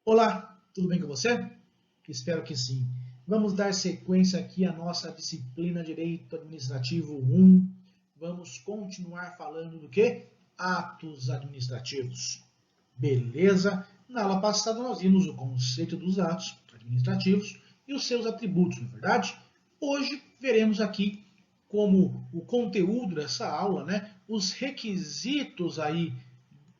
Olá, tudo bem com você? Espero que sim. Vamos dar sequência aqui à nossa disciplina Direito Administrativo 1. Vamos continuar falando do que? Atos administrativos. Beleza? Na aula passada nós vimos o conceito dos atos administrativos e os seus atributos, não é verdade? Hoje veremos aqui como o conteúdo dessa aula, né, os requisitos aí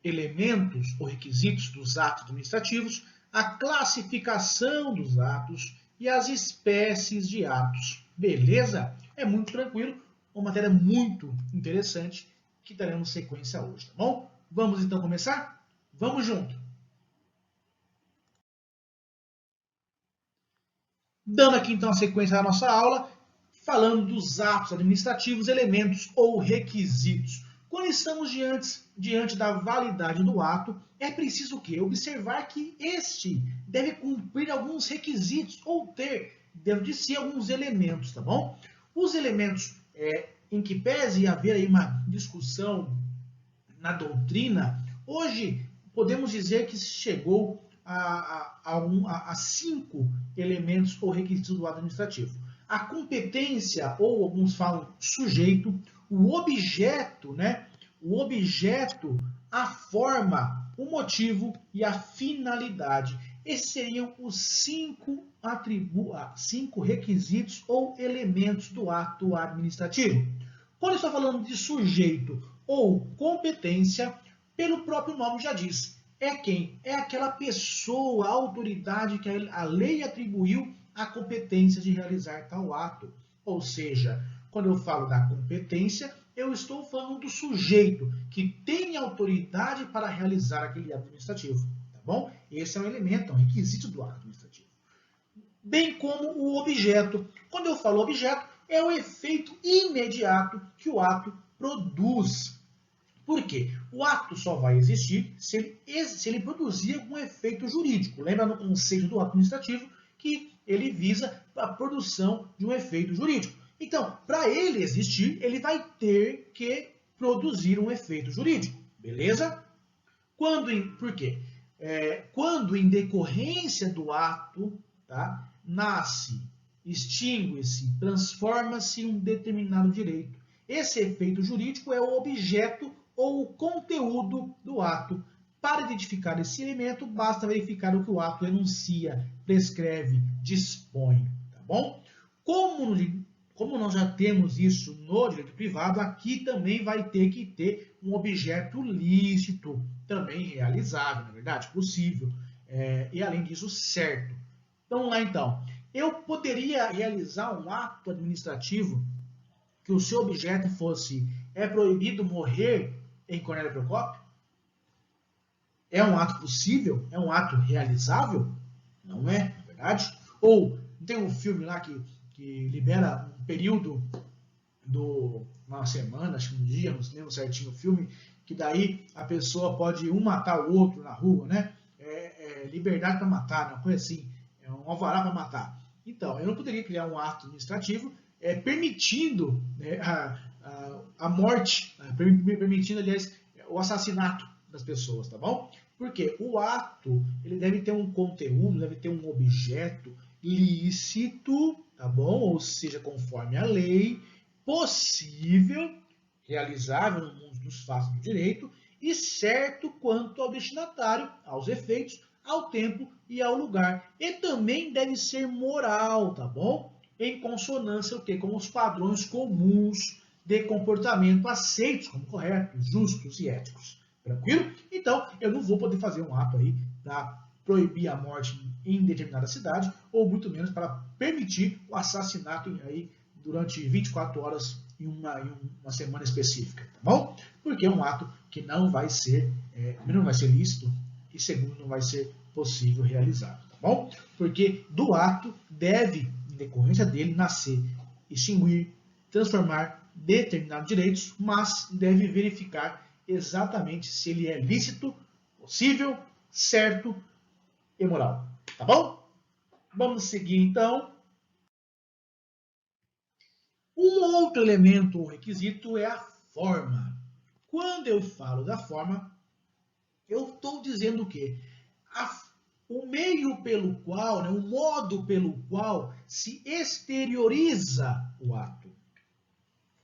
elementos ou requisitos dos atos administrativos, a classificação dos atos e as espécies de atos. Beleza? É muito tranquilo, uma matéria muito interessante que daremos sequência hoje, tá bom? Vamos então começar? Vamos junto! Dando aqui então a sequência da nossa aula, falando dos atos administrativos, elementos ou requisitos. Quando estamos diante da validade do ato, é preciso o quê? Observar que este deve cumprir alguns requisitos ou ter dentro de si alguns elementos, tá bom? Os elementos em que pese haver aí uma discussão na doutrina, hoje podemos dizer que se chegou a 5 elementos ou requisitos do ato administrativo. A competência, ou alguns falam sujeito, o objeto, né? O objeto, a forma, o motivo e a finalidade. Esses seriam os 5 requisitos ou elementos do ato administrativo. Quando estou falando de sujeito ou competência, pelo próprio nome já diz. É quem? É aquela pessoa, a autoridade que a lei atribuiu a competência de realizar tal ato. Ou seja, quando eu falo da competência, eu estou falando do sujeito que tem autoridade para realizar aquele ato administrativo. Tá bom? Esse é um elemento, é um requisito do ato administrativo. Bem como o objeto. Quando eu falo objeto, é o efeito imediato que o ato produz. Por quê? O ato só vai existir se ele produzir algum efeito jurídico. Lembra no conceito do ato administrativo que ele visa a produção de um efeito jurídico. Então, para ele existir, ele vai ter que produzir um efeito jurídico. Beleza? Por quê? Quando em decorrência do ato, tá, nasce, extingue-se, transforma-se um determinado direito. Esse efeito jurídico é o objeto ou o conteúdo do ato. Para identificar esse elemento, basta verificar o que o ato enuncia, prescreve, dispõe. Tá bom? Como nós já temos isso no direito privado, aqui também vai ter que ter um objeto lícito, também realizável, na verdade, possível, e além disso, certo. Então, lá então, eu poderia realizar um ato administrativo que o seu objeto fosse é proibido morrer em Cornélio Procópio? É um ato possível? É um ato realizável? Não é, na verdade? Ou tem um filme lá que libera um período uma semana, acho que um dia, não lembro certinho o filme, que daí a pessoa pode um matar o outro na rua, né? Liberdade para matar, uma coisa assim, é um alvará para matar. Então, eu não poderia criar um ato administrativo permitindo a morte, permitindo, aliás, o assassinato das pessoas, tá bom? Porque o ato, ele deve ter um conteúdo, deve ter um objeto lícito, tá bom? Ou seja, conforme a lei, possível, realizável no mundo dos fatos do direito e certo quanto ao destinatário, aos efeitos, ao tempo e ao lugar. E também deve ser moral, tá bom? Em consonância com os padrões comuns de comportamento aceitos como corretos, justos e éticos. Tranquilo? Então, eu não vou poder fazer um ato aí para proibir a morte em determinada cidade, ou muito menos para permitir o assassinato aí durante 24 horas em uma semana específica, tá bom? Porque é um ato que não vai ser lícito e segundo, não vai ser possível realizar, tá bom? Porque do ato deve, em decorrência dele, nascer, extinguir, transformar determinados direitos, mas deve verificar exatamente se ele é lícito, possível, certo e moral, tá bom? Vamos seguir então. Um outro elemento ou requisito é a forma. Quando eu falo da forma, eu estou dizendo o quê? o meio pelo qual, né, o modo pelo qual se exterioriza o ato.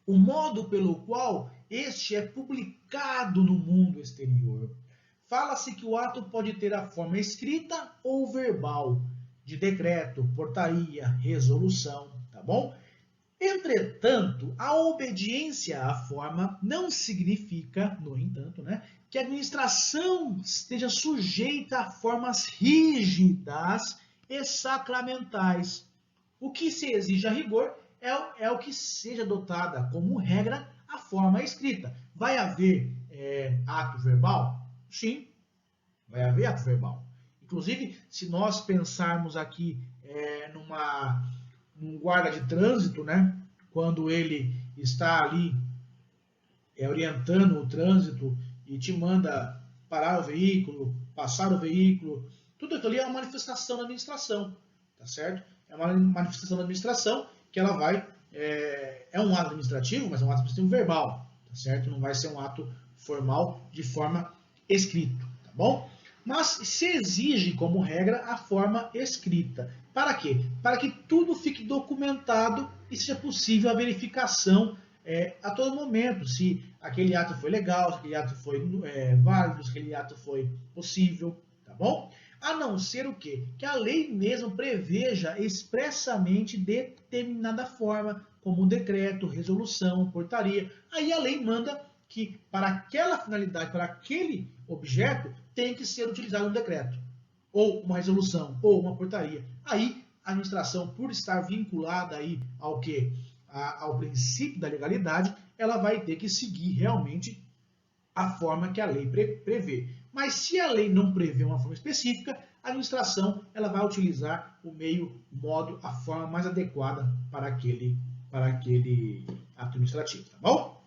O modo pelo qual este é publicado no mundo exterior. Fala-se que o ato pode ter a forma escrita ou verbal, de decreto, portaria, resolução, tá bom? Entretanto, a obediência à forma não significa, no entanto, né, que a administração esteja sujeita a formas rígidas e sacramentais. O que se exige a rigor é o que seja adotada como regra a forma escrita. Vai haver ato verbal? Sim, vai haver ato verbal. Inclusive, se nós pensarmos aqui num guarda de trânsito, né, quando ele está ali orientando o trânsito e te manda parar o veículo, passar o veículo, tudo aquilo ali é uma manifestação da administração, tá certo? É uma manifestação da administração que ela vai, é um ato administrativo, mas é um ato administrativo verbal, tá certo? Não vai ser um ato formal de forma escrita, tá bom? Mas se exige como regra a forma escrita. Para quê? Para que tudo fique documentado e seja possível a verificação a todo momento, se aquele ato foi legal, se aquele ato foi válido, se aquele ato foi possível, tá bom? A não ser o quê? Que a lei mesmo preveja expressamente determinada forma, como decreto, resolução, portaria. Aí a lei manda que para aquela finalidade, para aquele objeto, tem que ser utilizado um decreto, ou uma resolução, ou uma portaria. Aí a administração, por estar vinculada aí ao quê? Ao princípio da legalidade, ela vai ter que seguir realmente a forma que a lei prevê. Mas se a lei não prevê uma forma específica, a administração ela vai utilizar o meio, o modo, a forma mais adequada para aquele ato administrativo, tá bom?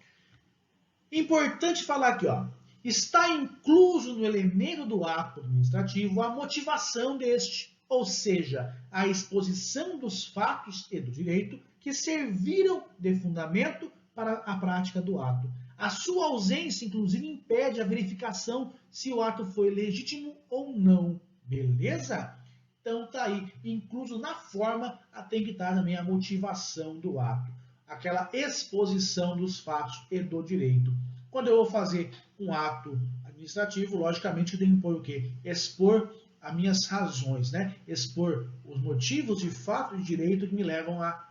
Importante falar aqui, ó, está incluso no elemento do ato administrativo a motivação deste, ou seja, a exposição dos fatos e do direito que serviram de fundamento para a prática do ato. A sua ausência, inclusive, impede a verificação se o ato foi legítimo ou não. Beleza? Então tá aí, incluso na forma, tem que estar também a motivação do ato, aquela exposição dos fatos e do direito. Quando eu vou fazer um ato administrativo, logicamente eu tenho que pôr o quê? Expor as minhas razões, né? Expor os motivos de fato e de direito que me levam a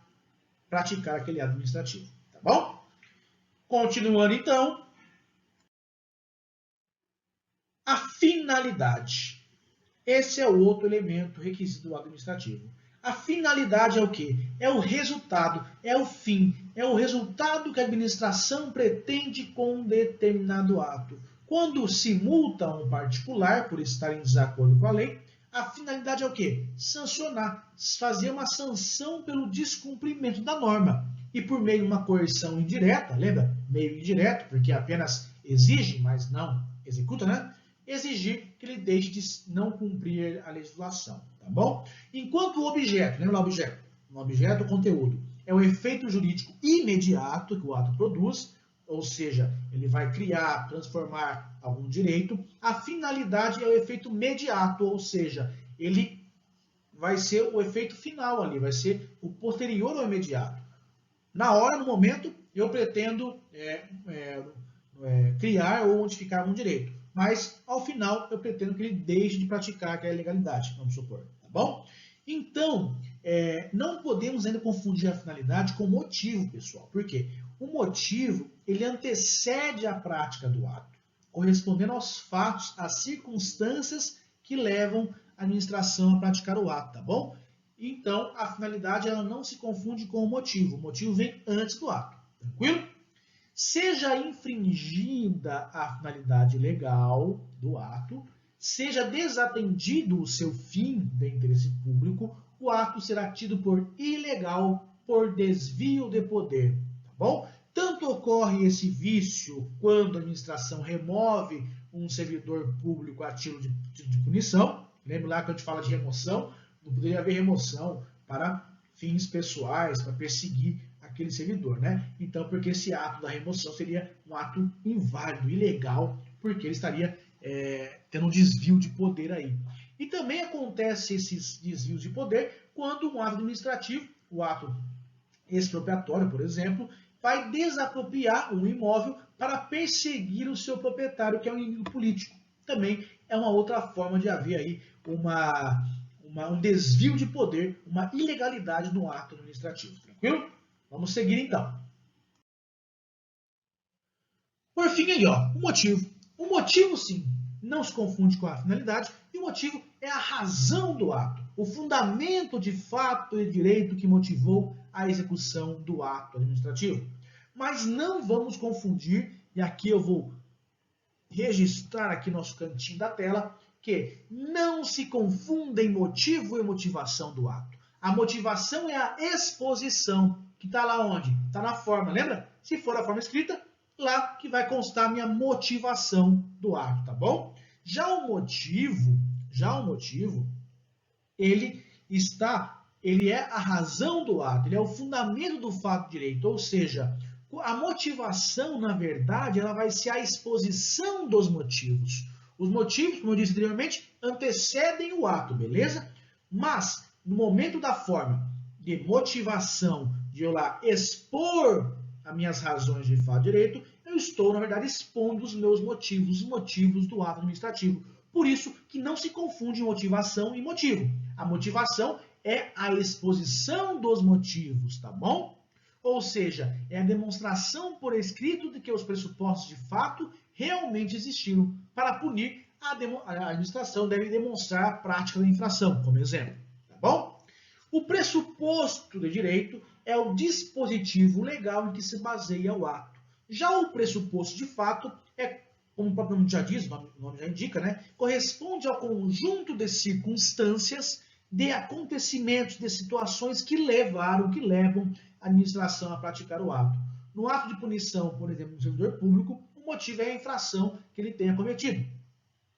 praticar aquele ato administrativo, tá bom? Continuando então, a finalidade. Esse é o outro elemento requisito do ato administrativo. A finalidade é o quê? É o resultado, é o fim, é o resultado que a administração pretende com um determinado ato. Quando se multa um particular por estar em desacordo com a lei, a finalidade é o quê? Sancionar, fazer uma sanção pelo descumprimento da norma. E por meio de uma coerção indireta, lembra? Meio indireto, porque apenas exige, mas não executa, né? Exigir que ele deixe de não cumprir a legislação, tá bom? Enquanto o objeto, lembra lá o objeto? O objeto, o conteúdo, é o efeito jurídico imediato que o ato produz, ou seja, ele vai criar, transformar algum direito. A finalidade é o efeito mediato, ou seja, ele vai ser o efeito final ali, vai ser o posterior ao imediato. Na hora, no momento, eu pretendo criar ou modificar algum direito. Mas, ao final, eu pretendo que ele deixe de praticar aquela ilegalidade, vamos supor, tá bom? Então, não podemos ainda confundir a finalidade com o motivo, pessoal. Por quê? O motivo, ele antecede a prática do ato, correspondendo aos fatos, às circunstâncias que levam a administração a praticar o ato, tá bom? Então, a finalidade ela não se confunde com o motivo vem antes do ato, tranquilo? Seja infringida a finalidade legal do ato, seja desatendido o seu fim de interesse público, o ato será tido por ilegal por desvio de poder, tá bom? Tanto ocorre esse vício quando a administração remove um servidor público a título de punição. Lembra lá que a gente fala de remoção? Não poderia haver remoção para fins pessoais, para perseguir aquele servidor, né? Então, porque esse ato da remoção seria um ato inválido, ilegal, porque ele estaria tendo um desvio de poder aí. E também acontece esses desvios de poder quando um ato administrativo, o ato expropriatório, por exemplo, vai desapropriar um imóvel para perseguir o seu proprietário, que é um inimigo político. Também é uma outra forma de haver aí um desvio de poder, uma ilegalidade no ato administrativo. Tranquilo? Vamos seguir então. Por fim aí, ó, o motivo. O motivo, sim, não se confunde com a finalidade, e o motivo é a razão do ato, o fundamento de fato e direito que motivou a execução do ato administrativo. Mas não vamos confundir, e aqui eu vou registrar aqui nosso cantinho da tela, que não se confundem motivo e motivação do ato. A motivação é a exposição, que está lá onde? Está na forma, lembra? Se for a forma escrita, lá que vai constar a minha motivação do ato, tá bom? Já o motivo, ele é a razão do ato, ele é o fundamento do fato de direito, ou seja, a motivação, na verdade, ela vai ser a exposição dos motivos. Os motivos, como eu disse anteriormente, antecedem o ato, beleza? Mas, no momento da forma de motivação, de eu lá expor as minhas razões de fato de direito, eu estou, na verdade, expondo os meus motivos, os motivos do ato administrativo. Por isso que não se confunde motivação e motivo. A motivação é a exposição dos motivos, tá bom? Ou seja, é a demonstração por escrito de que os pressupostos de fato realmente existiram. Para punir, a administração deve demonstrar a prática da infração, como exemplo, tá bom? O pressuposto de direito é o dispositivo legal em que se baseia o ato. Já o pressuposto de fato é, como o próprio nome já diz, o nome já indica, né? Corresponde ao conjunto de circunstâncias, de acontecimentos, de situações que levam a administração a praticar o ato. No ato de punição, por exemplo, do servidor público, o motivo é a infração que ele tenha cometido.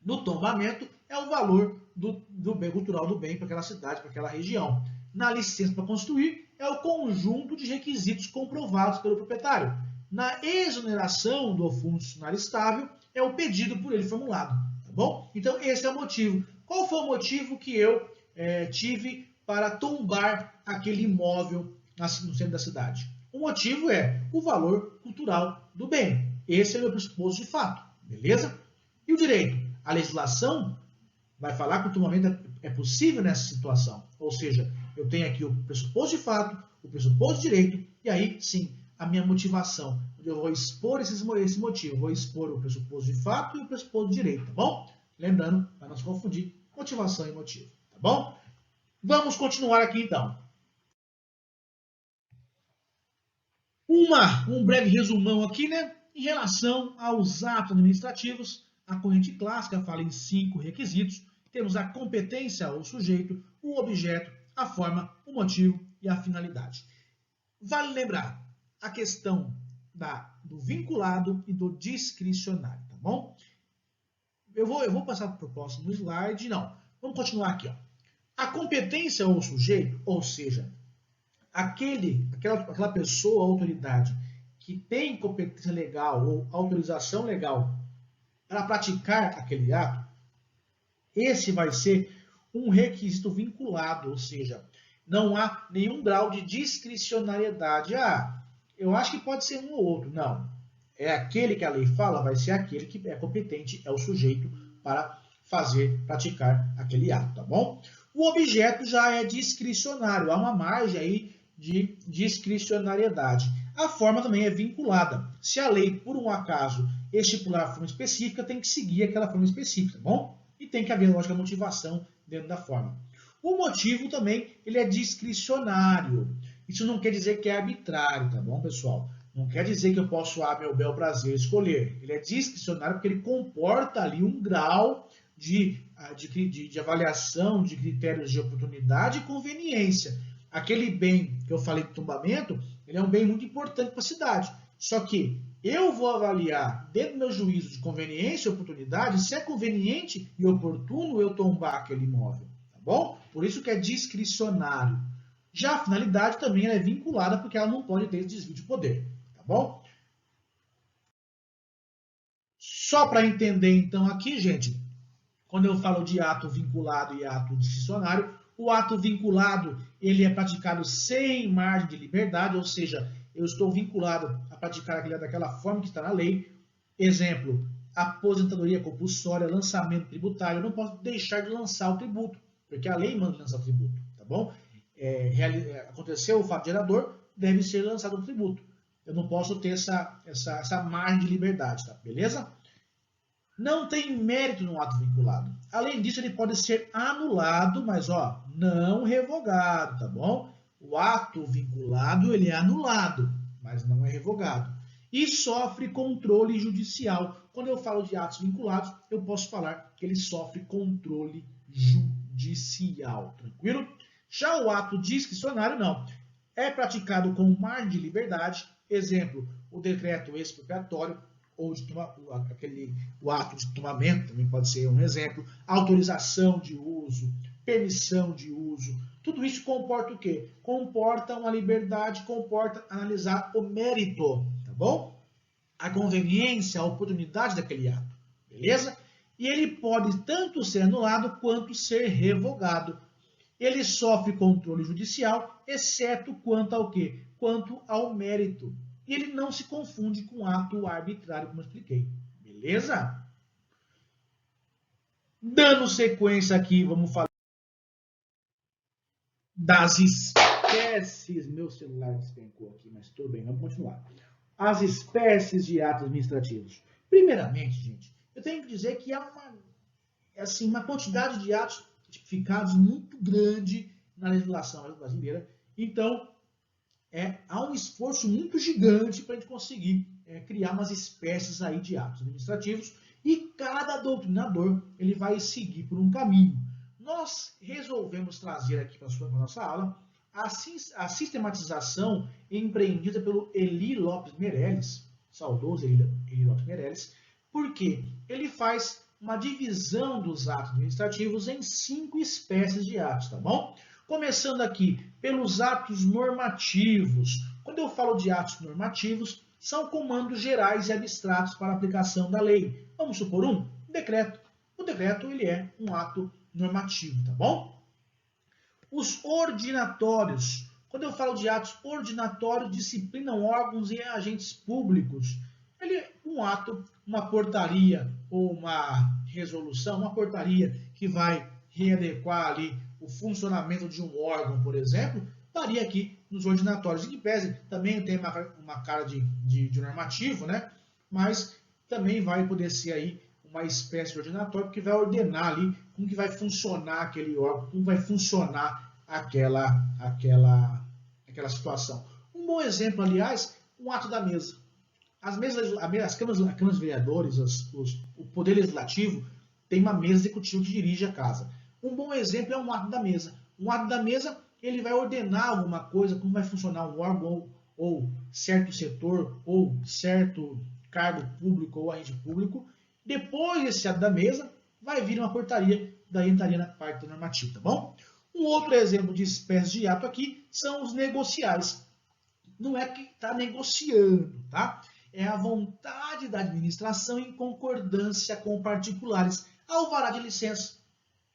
No tombamento, é o valor do bem cultural do bem para aquela cidade, para aquela região. Na licença para construir, é o conjunto de requisitos comprovados pelo proprietário. Na exoneração do funcionário estável, é o pedido por ele formulado. Tá bom? Então, esse é o motivo. Qual foi o motivo que eu tive para tombar aquele imóvel no centro da cidade? O motivo é o valor cultural do bem. Esse é o meu pressuposto de fato. Beleza? E o direito? A legislação vai falar que o tombamento é possível nessa situação. Ou seja, eu tenho aqui o pressuposto de fato, o pressuposto de direito, e aí sim, a minha motivação. Eu vou expor esse motivo. Vou expor o pressuposto de fato e o pressuposto de direito, tá bom? Lembrando, para não se confundir, motivação e motivo, tá bom? Vamos continuar aqui então. Um breve resumão aqui, né? Em relação aos atos administrativos, a corrente clássica fala em 5 requisitos. Temos a competência ou sujeito, o objeto, a forma, o motivo e a finalidade. Vale lembrar a questão do vinculado e do discricionário, tá bom? Eu vou passar para o próximo slide. Não, vamos continuar aqui. Ó. A competência ou sujeito, ou seja, aquela pessoa, autoridade, que tem competência legal ou autorização legal para praticar aquele ato, esse vai ser um requisito vinculado, ou seja, não há nenhum grau de discricionariedade. Eu acho que pode ser um ou outro. Não. É aquele que a lei fala, vai ser aquele que é competente, é o sujeito para praticar aquele ato, tá bom? O objeto já é discricionário, há uma margem aí de discricionariedade. A forma também é vinculada. Se a lei, por um acaso, estipular a forma específica, tem que seguir aquela forma específica, tá bom? E tem que haver, lógica, motivação dentro da forma. O motivo também, ele é discricionário. Isso não quer dizer que é arbitrário, tá bom, pessoal? Não quer dizer que eu posso, a meu bel prazer, escolher. Ele é discricionário porque ele comporta ali um grau de avaliação de critérios de oportunidade e conveniência. Aquele bem que eu falei de tombamento, ele é um bem muito importante para a cidade. Só que eu vou avaliar, dentro do meu juízo de conveniência e oportunidade, se é conveniente e oportuno eu tombar aquele imóvel. Tá bom? Por isso que é discricionário. Já a finalidade também é vinculada porque ela não pode ter desvio de poder. Tá bom? Só para entender então aqui, gente, Quando eu falo de ato vinculado e ato discricionário, o ato vinculado ele é praticado sem margem de liberdade, ou seja, eu estou vinculado a praticar aquilo daquela forma que está na lei. Exemplo, aposentadoria compulsória, lançamento tributário, eu não posso deixar de lançar o tributo, porque a lei manda lançar o tributo, tá bom? Aconteceu o fato gerador, deve ser lançado o tributo. Eu não posso ter essa margem de liberdade, tá? Beleza? Não tem mérito no ato vinculado. Além disso, ele pode ser anulado, mas não revogado, tá bom? O ato vinculado, ele é anulado, mas não é revogado. E sofre controle judicial. Quando eu falo de atos vinculados, eu posso falar que ele sofre controle judicial, tranquilo? Já o ato discricionário, não. É praticado com margem de liberdade. Exemplo, o decreto expropriatório, ou o ato de tomamento, também pode ser um exemplo, autorização de uso, permissão de uso, tudo isso comporta o quê? Comporta uma liberdade, comporta analisar o mérito, tá bom? A conveniência, a oportunidade daquele ato, beleza? E ele pode tanto ser anulado quanto ser revogado. Ele sofre controle judicial, exceto quanto ao quê? Quanto ao mérito. E ele não se confunde com ato arbitrário, como eu expliquei. Beleza? Dando sequência aqui, vamos falar das espécies. Meu celular despencou aqui, mas tudo bem, vamos continuar. As espécies de atos administrativos. Primeiramente, gente, eu tenho que dizer que há uma quantidade de atos tipificados muito grande na legislação brasileira. Então, há um esforço muito gigante para a gente conseguir criar umas espécies aí de atos administrativos e cada doutrinador ele vai seguir por um caminho. Nós resolvemos trazer aqui para a nossa aula a sistematização empreendida pelo Eli Lopes Meireles, saudoso Eli Lopes Meireles, porque ele faz uma divisão dos atos administrativos em 5 espécies de atos, tá bom? Começando aqui pelos atos normativos. Quando eu falo de atos normativos, são comandos gerais e abstratos para aplicação da lei. Vamos supor um decreto. O decreto ele é um ato normativo, tá bom? Os ordinatórios. Quando eu falo de atos ordinatórios, disciplinam órgãos e agentes públicos. Ele é um ato, uma portaria ou uma resolução, uma portaria que vai readequar ali o funcionamento de um órgão, por exemplo, estaria aqui nos ordinatórios. E que pese, também tem uma cara de normativo, né? Mas também vai poder ser aí uma espécie de ordinatório que vai ordenar ali como que vai funcionar aquele órgão, como vai funcionar aquela situação. Um bom exemplo, aliás, um ato da mesa. As câmaras de vereadores, o Poder Legislativo, tem uma mesa executiva que dirige a casa. Um bom exemplo é um ato da mesa. Um ato da mesa, ele vai ordenar alguma coisa, como vai funcionar um órgão, ou certo setor, ou certo cargo público ou agente público. Depois desse ato da mesa, vai vir uma portaria, daí entraria na parte normativa, tá bom? Um outro exemplo de espécie de ato aqui são os negociais. Não é que está negociando, tá? É a vontade da administração em concordância com particulares. Alvará de licença,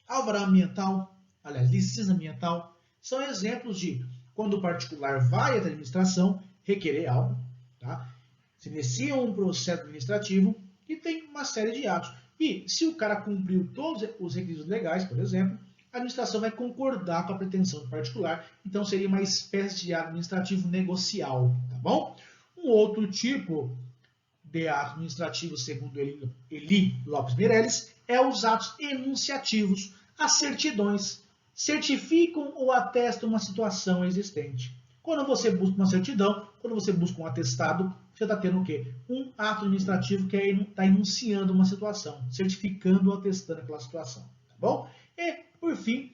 alvará ambiental, aliás, licença ambiental, são exemplos de quando o particular vai à administração requerer algo, tá? Se inicia um processo administrativo e tem uma série de atos. E se o cara cumpriu todos os requisitos legais, por exemplo, a administração vai concordar com a pretensão do particular, então seria uma espécie de ato administrativo negocial, tá bom? Um outro tipo de ato administrativo, segundo Eli Lopes Meireles, é os atos enunciativos. As certidões certificam ou atestam uma situação existente. Quando você busca uma certidão, quando você busca um atestado, você está tendo o quê? Um ato administrativo que está enunciando uma situação, certificando ou atestando aquela situação, tá bom? E, por fim,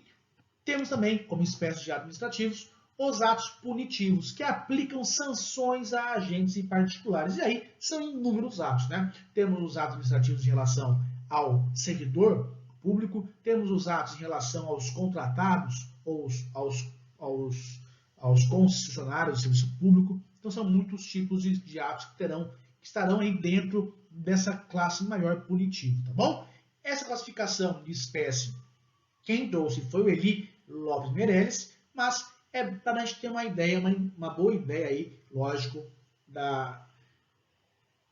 temos também, como espécies de atos administrativos, os atos punitivos, que aplicam sanções a agentes e particulares. E aí são inúmeros atos, né? Temos os atos administrativos em relação ao servidor público, temos os atos em relação aos contratados ou aos concessionários do serviço público. Então são muitos tipos de atos que estarão aí dentro dessa classe maior punitivo, tá bom? Essa classificação de espécie, quem trouxe foi o Eli Lopes Meireles, mas é para a gente ter uma ideia, uma boa ideia aí, lógico,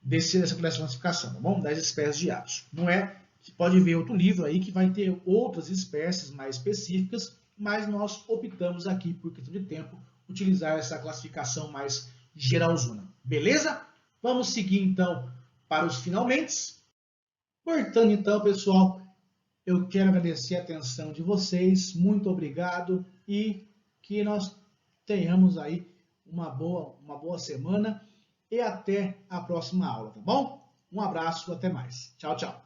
dessa classificação, tá bom? Das espécies de atos. Não é, você pode ver outro livro aí que vai ter outras espécies mais específicas, mas nós optamos aqui, por questão de tempo, utilizar essa classificação mais geralzona. Beleza? Vamos seguir então para os finalmente. Portanto, então, pessoal, eu quero agradecer a atenção de vocês, muito obrigado e que nós tenhamos aí uma boa semana e até a próxima aula, tá bom? Um abraço, até mais. Tchau, tchau.